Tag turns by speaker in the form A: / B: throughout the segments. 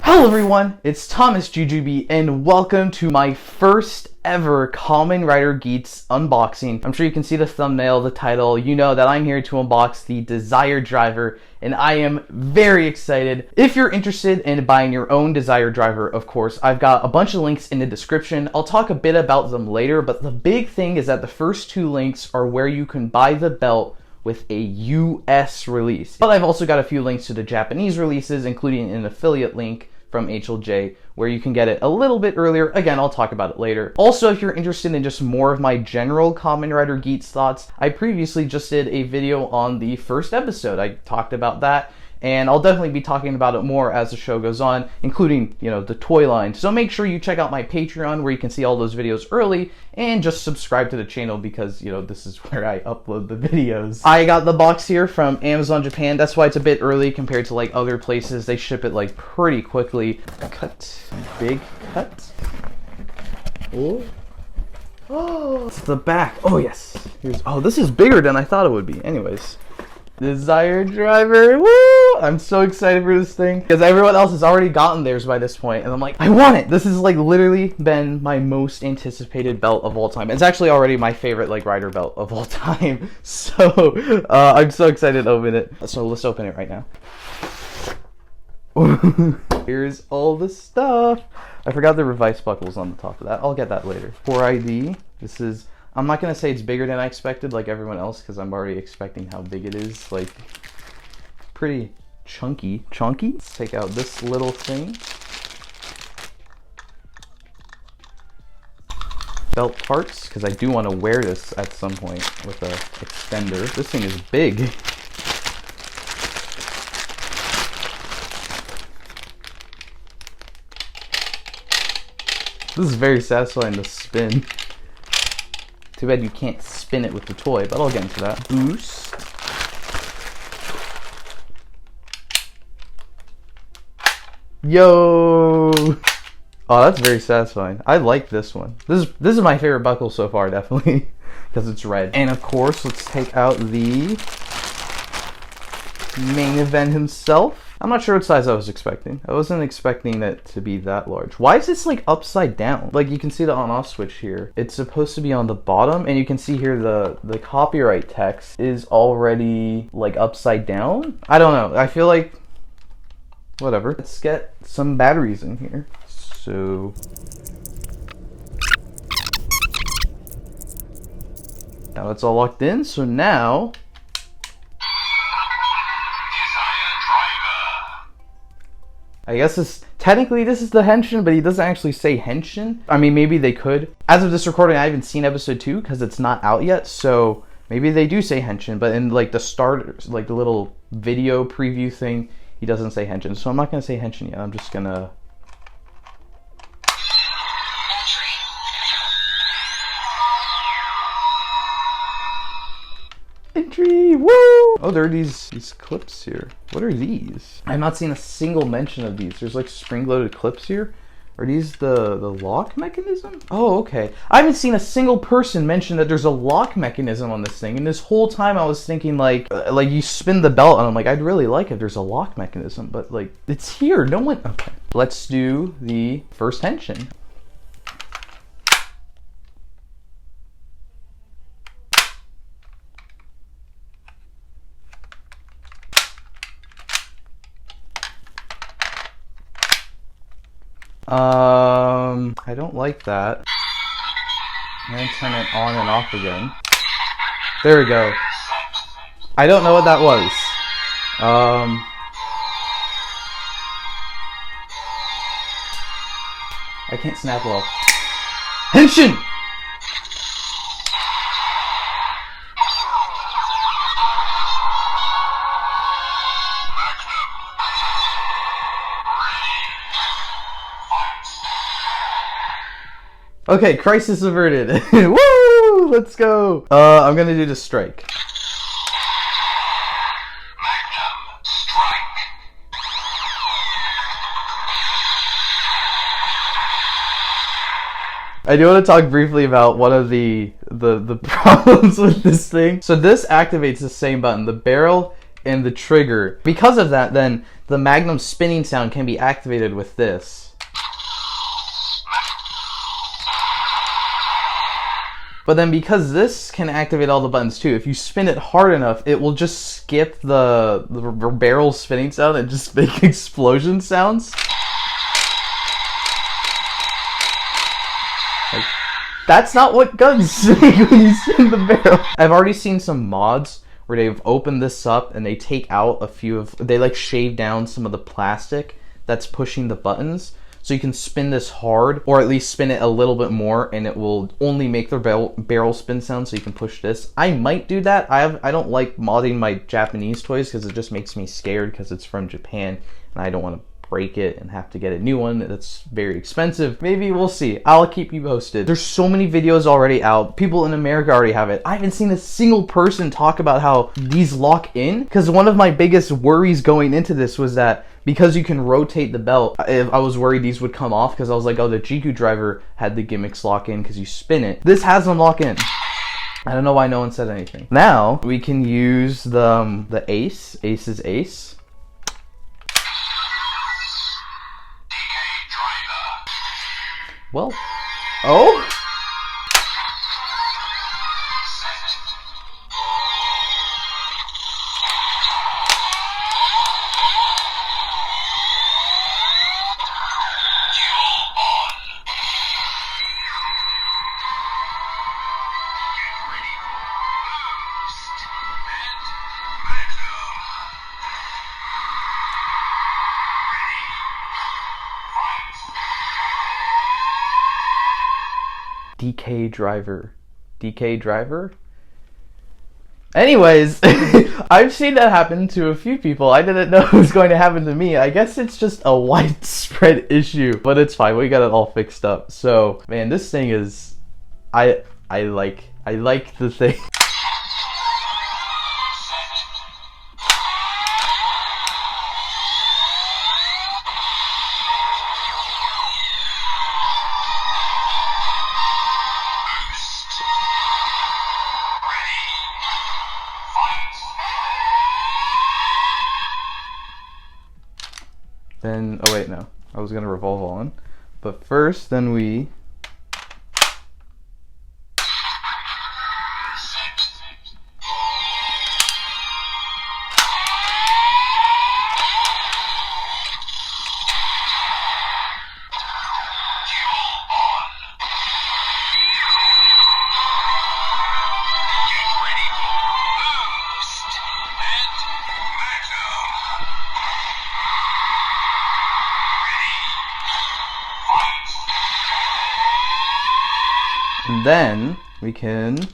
A: Hello everyone, it's thomasjujube and welcome to my first ever Kamen Rider Geats unboxing. I'm sure you can see the thumbnail, the title. You know that I'm here to unbox the Desire Driver, and I am very excited. If you're interested in buying your own Desire Driver, of course, I've got a bunch of links in the description. I'll talk a bit about them later, but the big thing is that the first two links are where you can buy the belt with a US release. But I've also got a few links to the Japanese releases, including an affiliate link from HLJ, where you can get it a little bit earlier. Again, I'll talk about it later. Also, if you're interested in just more of my general Kamen Rider Geats thoughts, I previously just did a video on the first episode. I talked about that, and I'll definitely be talking about it more as the show goes on, including, the toy line. So make sure you check out my Patreon where you can see all those videos early, and just subscribe to the channel because, this is where I upload the videos. I got the box here from Amazon Japan. That's why it's a bit early compared to like other places. They ship it like pretty quickly. Cut. Big cut. Oh, it's the back. Oh yes. This is bigger than I thought it would be. Anyways. Desire Driver, woo! I'm so excited for this thing because everyone else has already gotten theirs by this point, and I'm like, I want it. This has like literally been my most anticipated belt of all time. It's actually already my favorite like rider belt of all time. So I'm so excited to open it. So let's open it right now. Here's all the stuff. I forgot the revice buckles on the top of that. I'll get that later. 4ID. This is. I'm not going to say it's bigger than I expected like everyone else because I'm already expecting how big it is. Like, pretty chunky. Let's take out this little thing. Belt parts, because I do want to wear this at some point with a extender. This thing is big. This is very satisfying to spin. Too bad you can't spin it with the toy, but I'll get into that. Boost. Yo! Oh, that's very satisfying. I like this one. This is my favorite buckle so far, definitely, because it's red. And of course, let's take out the main event himself. I'm not sure what size I was expecting. I wasn't expecting it to be that large. Why is this like upside down? Like you can see the on-off switch here. It's supposed to be on the bottom, and you can see here the copyright text is already like upside down. I don't know. I feel like whatever. Let's get some batteries in here. So now it's all locked in. So now I guess technically this is the henshin, but he doesn't actually say henshin. I mean, maybe they could. As of this recording, I haven't seen episode 2 because it's not out yet, so maybe they do say henshin, but in like the start, like the little video preview thing, he doesn't say henshin. So I'm not going to say henshin yet. I'm just going to... Entry! Woo! Oh, there are these clips here. What are these? I've not seen a single mention of these. There's like spring-loaded clips here. Are these the lock mechanism? Oh, okay. I haven't seen a single person mention that there's a lock mechanism on this thing. And this whole time I was thinking like you spin the belt and I'm like, I'd really like if there's a lock mechanism. But like, it's here. No one... Okay. Let's do the first henshin. I don't like that. I'm gonna turn it on and off again. There we go. I don't know what that was. I can't snap well. Henshin! Okay, crisis averted. Woo! Let's go. I'm gonna do the strike. I do want to talk briefly about one of the problems with this thing. So this activates the same button. The barrel and the trigger. Because of that, then the Magnum spinning sound can be activated with this. But then because this can activate all the buttons too, if you spin it hard enough, it will just skip the barrel spinning sound and just make explosion sounds. Like, that's not what guns make when you spin the barrel. I've already seen some mods where they've opened this up and they take out a few of, they like shave down some of the plastic that's pushing the buttons. So you can spin this hard, or at least spin it a little bit more, and it will only make the barrel spin sound, so you can push this. I might do that. I don't like modding my Japanese toys because it just makes me scared because it's from Japan, and I don't want to break it and have to get a new one that's very expensive. Maybe we'll see. I'll keep you posted. There's so many videos already out. People in America already have it. I haven't seen a single person talk about how these lock in, because one of my biggest worries going into this was that because you can rotate the belt, I was worried these would come off because I was like, oh, the Jiku driver had the gimmicks lock in because you spin it. This has them lock in. I don't know why no one said anything. Now we can use the ace. Ace is ace. Well, oh? DK driver. DK driver? Anyways, I've seen that happen to a few people. I didn't know it was going to happen to me. I guess it's just a widespread issue, but it's fine. We got it all fixed up. So, man, this thing is, I like the thing. Then, oh wait, no. I was gonna revolve on. But first, then we... And then we can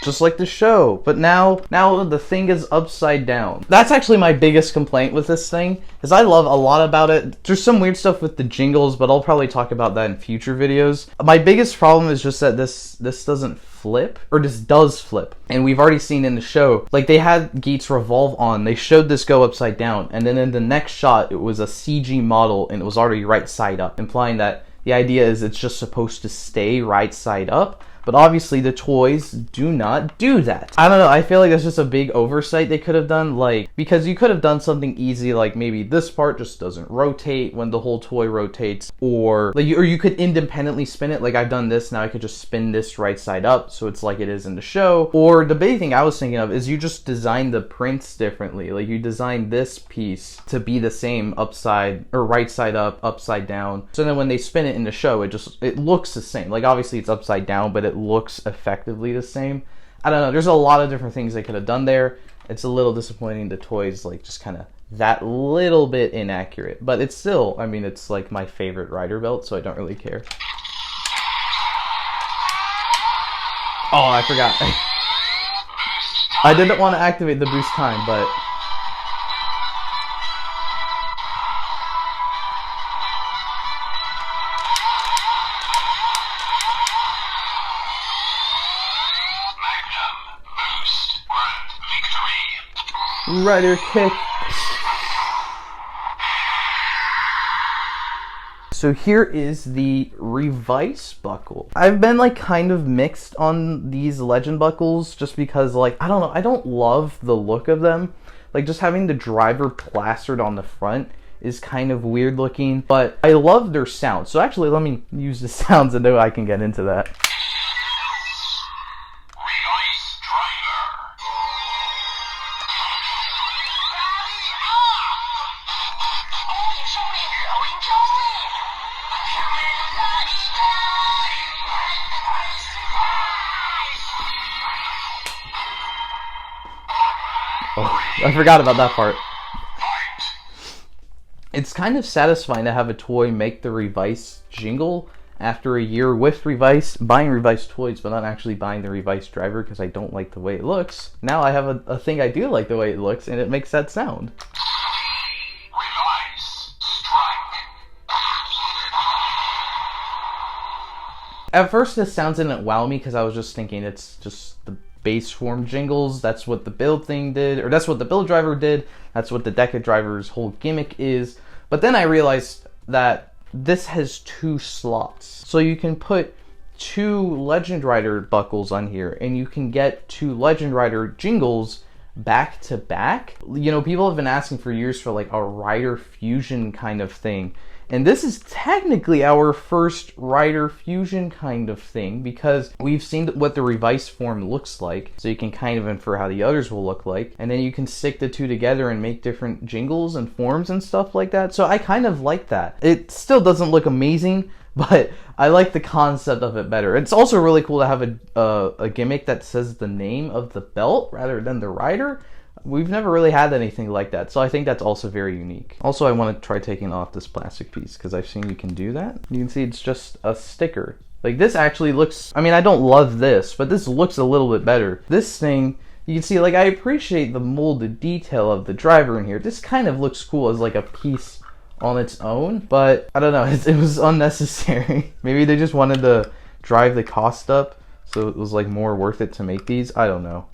A: just like the show, but now the thing is upside down. That's actually my biggest complaint with this thing, is I love a lot about it. There's some weird stuff with the jingles, but I'll probably talk about that in future videos. My biggest problem is just that this doesn't flip, or this does flip. And we've already seen in the show, like they had Geats revolve on, they showed this go upside down, and then in the next shot, it was a CG model and it was already right side up, implying that the idea is it's just supposed to stay right side up. But obviously the toys do not do that. I don't know, I feel like that's just a big oversight they could have done, like, because you could have done something easy, like maybe this part just doesn't rotate when the whole toy rotates, or you could independently spin it, like I've done this, now I could just spin this right side up so it's like it is in the show. Or the big thing I was thinking of is you just design the prints differently, like you design this piece to be the same upside, or right side up, upside down, so then when they spin it in the show, it looks the same. Like obviously it's upside down, but it looks effectively the same. I don't know, there's a lot of different things they could have done there. It's a little disappointing the toys like just kind of that little bit inaccurate, but it's still, I mean, it's like my favorite rider belt, so I don't really care. Oh, I forgot. I didn't want to activate the boost time, but rider kick. So here is the Revice buckle. I've been like kind of mixed on these legend buckles just because like, I don't know, I don't love the look of them. Like just having the driver plastered on the front is kind of weird looking, but I love their sound. So actually let me use the sounds and then I can get into that. Oh, I forgot about that part. It's kind of satisfying to have a toy make the Revice jingle after a year with Revice, buying Revice toys, but not actually buying the Revice driver because I don't like the way it looks. Now I have a thing I do like the way it looks, and it makes that sound. At first this sounds didn't wow me because I was just thinking it's just the base form jingles. That's what the build thing did, or that's what the build driver did. That's what the Deca driver's whole gimmick is. But then I realized that this has 2 slots. So you can put 2 Legend Rider buckles on here and you can get 2 Legend Rider jingles back to back. You know, people have been asking for years for like a Rider Fusion kind of thing. And this is technically our first Rider Fusion kind of thing because we've seen what the Revice form looks like, so you can kind of infer how the others will look like, and then you can stick the 2 together and make different jingles and forms and stuff like that. So I kind of like that. It still doesn't look amazing, but I like the concept of it better. It's also really cool to have a gimmick that says the name of the belt rather than the rider. We've never really had anything like that, so I think that's also very unique. Also, I want to try taking off this plastic piece because I've seen you can do that. You can see it's just a sticker. Like this actually looks, I mean, I don't love this, but this looks a little bit better. This thing, you can see, like, I appreciate the molded detail of the driver in here. This kind of looks cool as like a piece on its own, but I don't know, it was unnecessary. Maybe they just wanted to drive the cost up, so it was like more worth it to make these. I don't know.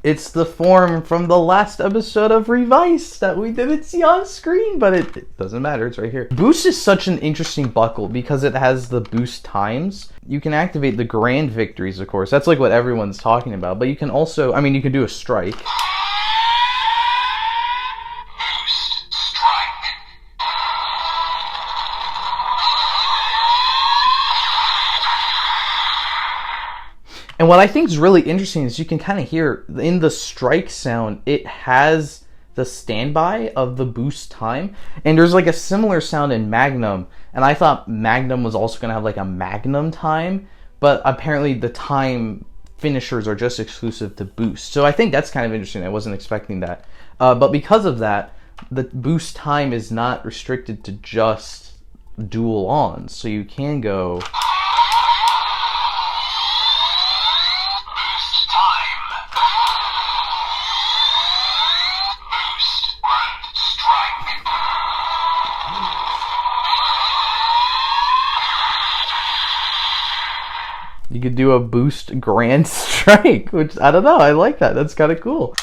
A: It's the form from the last episode of Revice that we didn't see on screen, but it doesn't matter, it's right here. Boost is such an interesting buckle because it has the boost times. You can activate the grand victories, of course. That's like what everyone's talking about, but you can also, I mean, you can do a strike. And what I think is really interesting is you can kind of hear in the strike sound, it has the standby of the boost time. And there's like a similar sound in Magnum. And I thought Magnum was also going to have like a Magnum time. But apparently the time finishers are just exclusive to boost. So I think that's kind of interesting. I wasn't expecting that. But because of that, the boost time is not restricted to just dual ons. So you can go... You could do a boost grand strike, which, I don't know, I like that. That's kind of cool.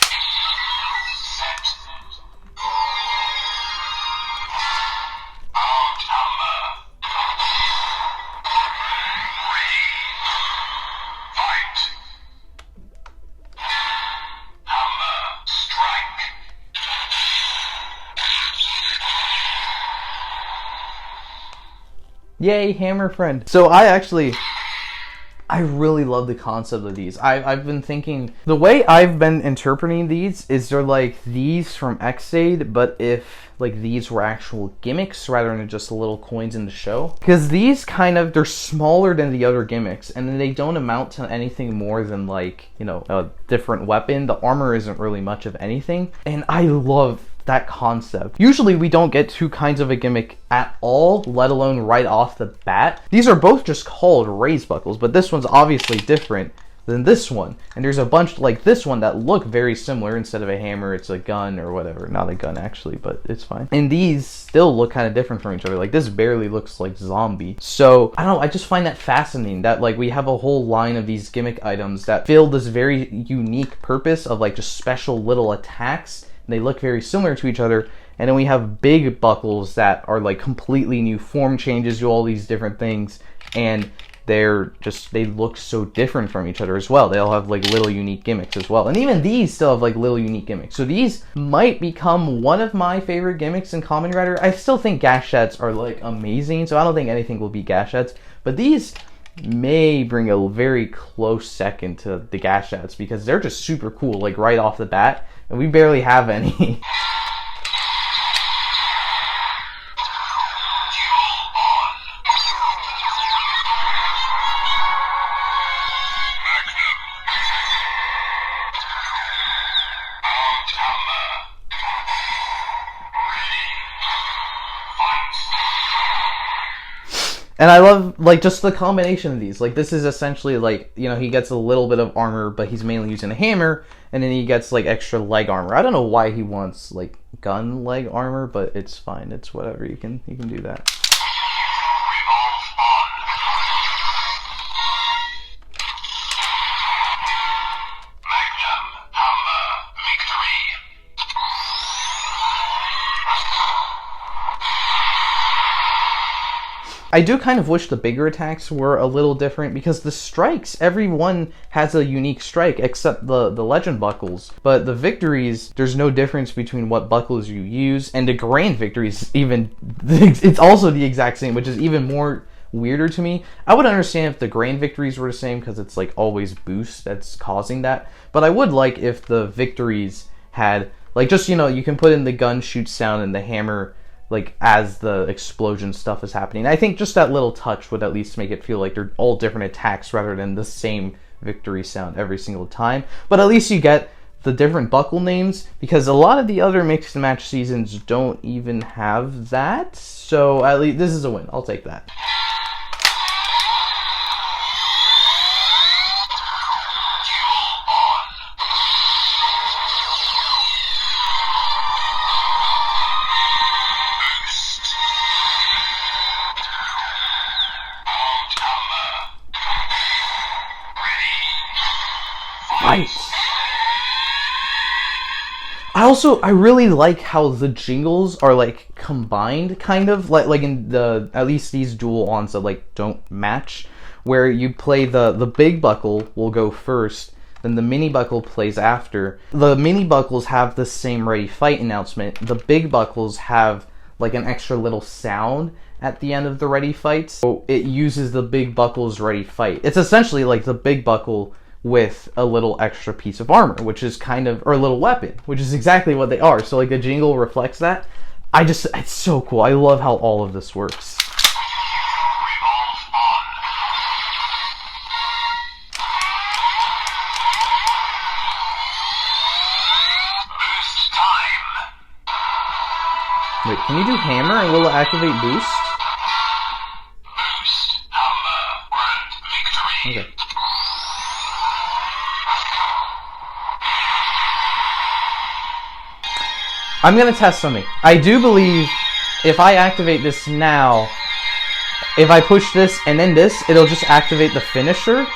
A: Yay, hammer friend. So I I really love the concept of these. I've been thinking, the way I've been interpreting these is they're like these from Xaid, but if like these were actual gimmicks rather than just little coins in the show. Because these kind of, they're smaller than the other gimmicks, and then they don't amount to anything more than like, you know, a different weapon. The armor isn't really much of anything, and I love that concept. Usually we don't get two kinds of a gimmick at all, let alone right off the bat. These are both just called raise buckles, but this one's obviously different than this one. And there's a bunch like this one that look very similar. Instead of a hammer, it's a gun or whatever. Not a gun actually, but it's fine. And these still look kind of different from each other. Like this barely looks like zombie. So I don't know, I just find that fascinating that like we have a whole line of these gimmick items that fill this very unique purpose of like just special little attacks. They look very similar to each other, and then we have big buckles that are like completely new form changes, do all these different things, and they look so different from each other as well. They all have like little unique gimmicks as well, and even these still have like little unique gimmicks. So these might become one of my favorite gimmicks in Kamen Rider. I still think gashets are like amazing, so I don't think anything will be gashets, but these may bring a very close second to the gashets because they're just super cool, like right off the bat. And we barely have any. And I love, like, just the combination of these. Like, this is essentially, like, you know, he gets a little bit of armor, but he's mainly using a hammer, and then he gets, like, extra leg armor. I don't know why he wants, like, gun leg armor, but it's fine. It's whatever. You can do that. I do kind of wish the bigger attacks were a little different because the strikes, every one has a unique strike except the legend buckles. But the victories, there's no difference between what buckles you use, and the grand victories even, it's also the exact same, which is even more weirder to me. I would understand if the grand victories were the same because it's like always boost that's causing that. But I would like if the victories had, like, just, you know, you can put in the gun shoot sound and the hammer like as the explosion stuff is happening. I think just that little touch would at least make it feel like they're all different attacks rather than the same victory sound every single time. But at least you get the different buckle names, because a lot of the other mixed match seasons don't even have that. So at least this is a win. I'll take that. I really like how the jingles are like combined, kind of like in the, at least these dual ons that like don't match, where you play the big buckle will go first, then the mini buckle plays after. The mini buckles have the same ready fight announcement. The big buckles have like an extra little sound at the end of the ready fights. So it uses the big buckle's ready fight. It's essentially like the big buckle with a little extra piece of armor, which is kind of, or a little weapon, which is exactly what they are. So like the jingle reflects that. It's so cool. I love how all of this works. Wait, can you do hammer and will it activate boost? Okay. I'm gonna test something. I do believe if I activate this now, if I push this and then this, it'll just activate the finisher.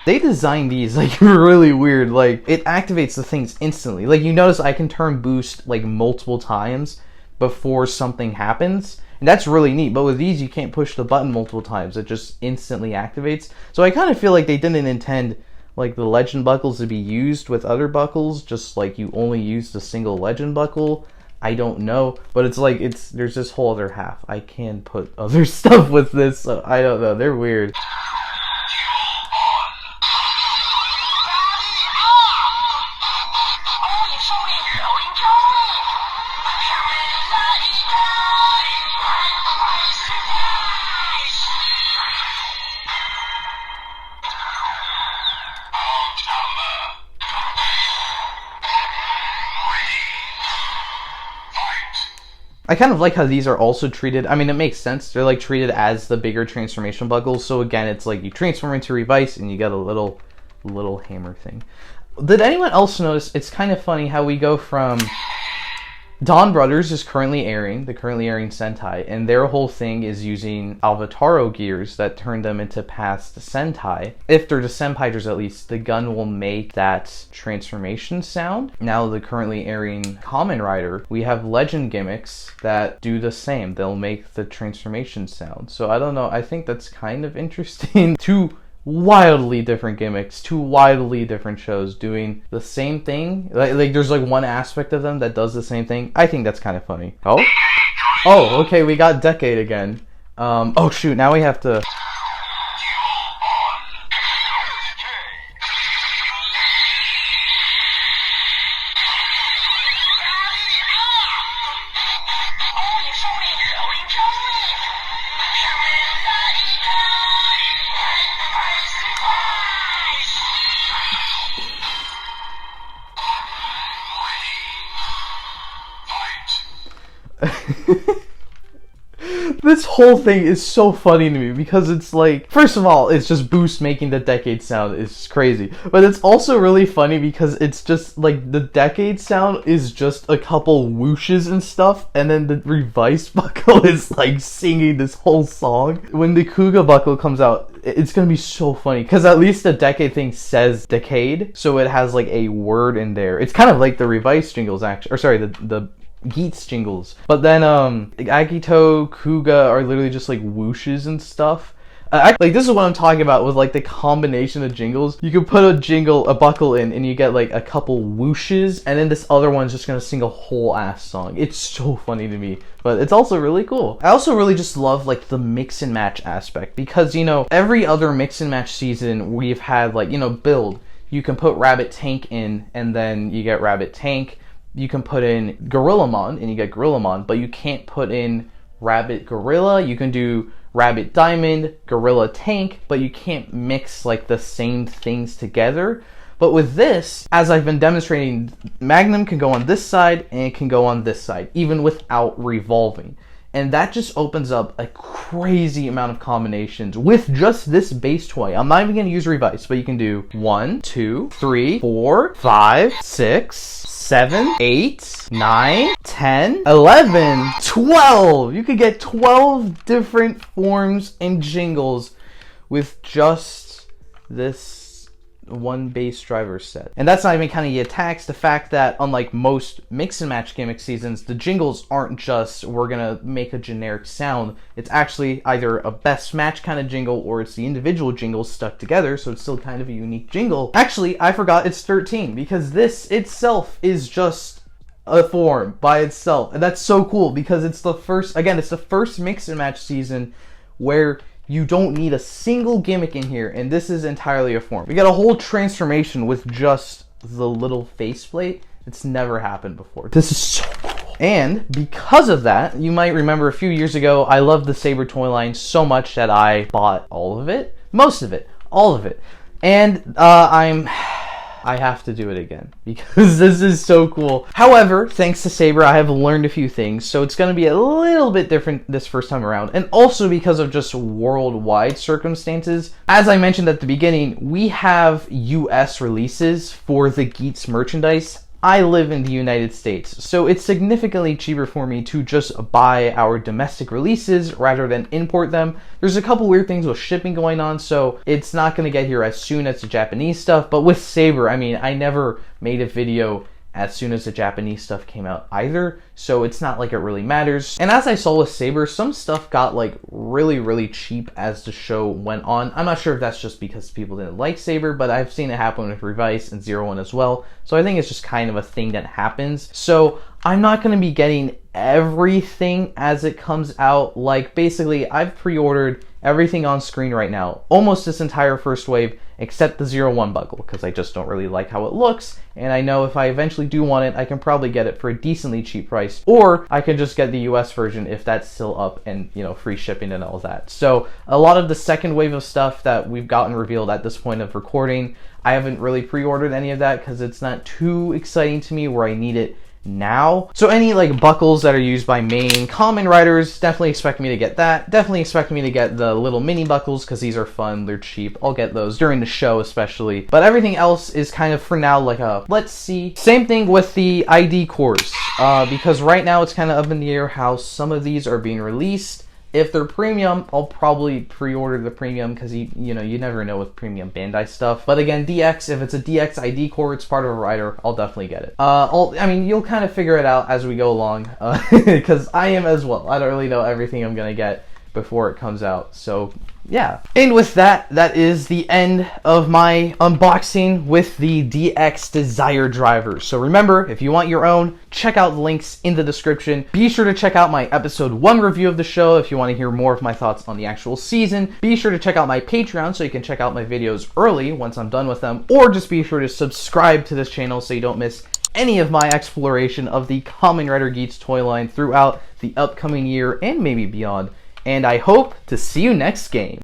A: They designed these like really weird. Like it activates the things instantly. Like you notice I can turn boost like multiple times before something happens. And that's really neat, but with these you can't push the button multiple times, it just instantly activates. So I kind of feel like they didn't intend like the legend buckles to be used with other buckles, just like you only used a single legend buckle. I don't know, but it's like there's this whole other half. I can put other stuff with this, so I don't know. They're weird. I kind of like how these are also treated. I mean, it makes sense. They're like treated as the bigger transformation buckles. So again, it's like you transform into Revice and you got a little hammer thing. Did anyone else notice? It's kind of funny how we go from Dawn Brothers is currently airing Sentai, and their whole thing is using Alvataro gears that turn them into past Sentai. If they're the Senpaiters, at least, the gun will make that transformation sound. Now, the currently airing Kamen Rider, we have legend gimmicks that do the same. They'll make the transformation sound. So I don't know, I think that's kind of interesting. Two wildly different gimmicks, two wildly different shows doing the same thing. Like there's like one aspect of them that does the same thing. I think that's kind of funny. Oh, okay, we got Decade again. Oh shoot, now we have to. This whole thing is so funny to me because it's like, first of all, it's just Boost making the Decade sound is crazy, but it's also really funny because it's just like the Decade sound is just a couple whooshes and stuff, and then the Revice buckle is like singing this whole song. When the Kuga buckle comes out, it's gonna be so funny because at least the Decade thing says Decade, so it has like a word in there. It's kind of like the Revice jingles, actually, or sorry, the Geats jingles. But then Agito, Kuga are literally just like whooshes and stuff. Like this is what I'm talking about with like the combination of jingles. You can put a buckle in and you get like a couple whooshes, and then this other one's just gonna sing a whole ass song. It's so funny to me, but it's also really cool. I also really just love like the mix and match aspect because, you know, every other mix and match season we've had like, you know, build. You can put Rabbit Tank in and then you get Rabbit Tank. You can put in Gorillamon and you get Gorillamon, but you can't put in Rabbit Gorilla. You can do Rabbit Diamond, Gorilla Tank, but you can't mix like the same things together. But with this, as I've been demonstrating, Magnum can go on this side and it can go on this side, even without revolving. And that just opens up a crazy amount of combinations with just this base toy. I'm not even going to use Revice, but you can do 1, 2, 3, 4, 5, 6, 7, 8, 9, 10, 11, 12. You could get 12 different forms and jingles with just this one base driver set. And that's not even counting the attacks. The fact that unlike most mix and match gimmick seasons, the jingles aren't just we're gonna make a generic sound. It's actually either a best match kind of jingle or it's the individual jingles stuck together, so it's still kind of a unique jingle. Actually, I forgot it's 13 because this itself is just a form by itself. And that's so cool because it's the first mix and match season where you don't need a single gimmick in here, and this is entirely a form. We got a whole transformation with just the little faceplate. It's never happened before. This is so cool. And because of that, you might remember a few years ago, I loved the Saber toy line so much that I bought all of it, most of it, all of it. And I have to do it again because this is so cool. However, thanks to Saber, I have learned a few things, so it's going to be a little bit different this first time around. And also because of just worldwide circumstances. As I mentioned at the beginning, we have US releases for the Geats merchandise. I live in the United States, so it's significantly cheaper for me to just buy our domestic releases rather than import them. There's a couple weird things with shipping going on, so it's not going to get here as soon as the Japanese stuff, but with Saber, I mean, I never made a video as soon as the Japanese stuff came out either, so it's not like it really matters. And as I saw with Saber, some stuff got like really cheap as the show went on. I'm not sure if that's just because people didn't like Saber, but I've seen it happen with Revice and Zero One as well, so I think it's just kind of a thing that happens. So I'm not going to be getting everything as it comes out. Like, basically, I've pre-ordered everything on screen right now, almost this entire first wave, except the 01 buckle, because I just don't really like how it looks, and I know if I eventually do want it, I can probably get it for a decently cheap price, or I can just get the US version if that's still up and, you know, free shipping and all that. So a lot of the second wave of stuff that we've gotten revealed at this point of recording, I haven't really pre-ordered any of that because it's not too exciting to me where I need it now. So any like buckles that are used by main Kamen Riders, definitely expect me to get that. Definitely expect me to get the little mini buckles because these are fun, they're cheap. I'll get those during the show especially. But everything else is kind of for now like a let's see. Same thing with the ID cores, because right now it's kind of up in the air how some of these are being released. If they're premium, I'll probably pre-order the premium because you never know with premium Bandai stuff. But again, DX, if it's a DX ID core, it's part of a rider, I'll definitely get it. I mean, you'll kind of figure it out as we go along, because I am as well. I don't really know everything I'm gonna get before it comes out, so yeah. And with that, that is the end of my unboxing with the DX Desire driver. So remember, if you want your own, check out the links in the description. Be sure to check out my episode 1 review of the show if you want to hear more of my thoughts on the actual season. Be sure to check out my Patreon so you can check out my videos early once I'm done with them, or just be sure to subscribe to this channel so you don't miss any of my exploration of the Kamen Rider Geats toy line throughout the upcoming year and maybe beyond. And I hope to see you next game.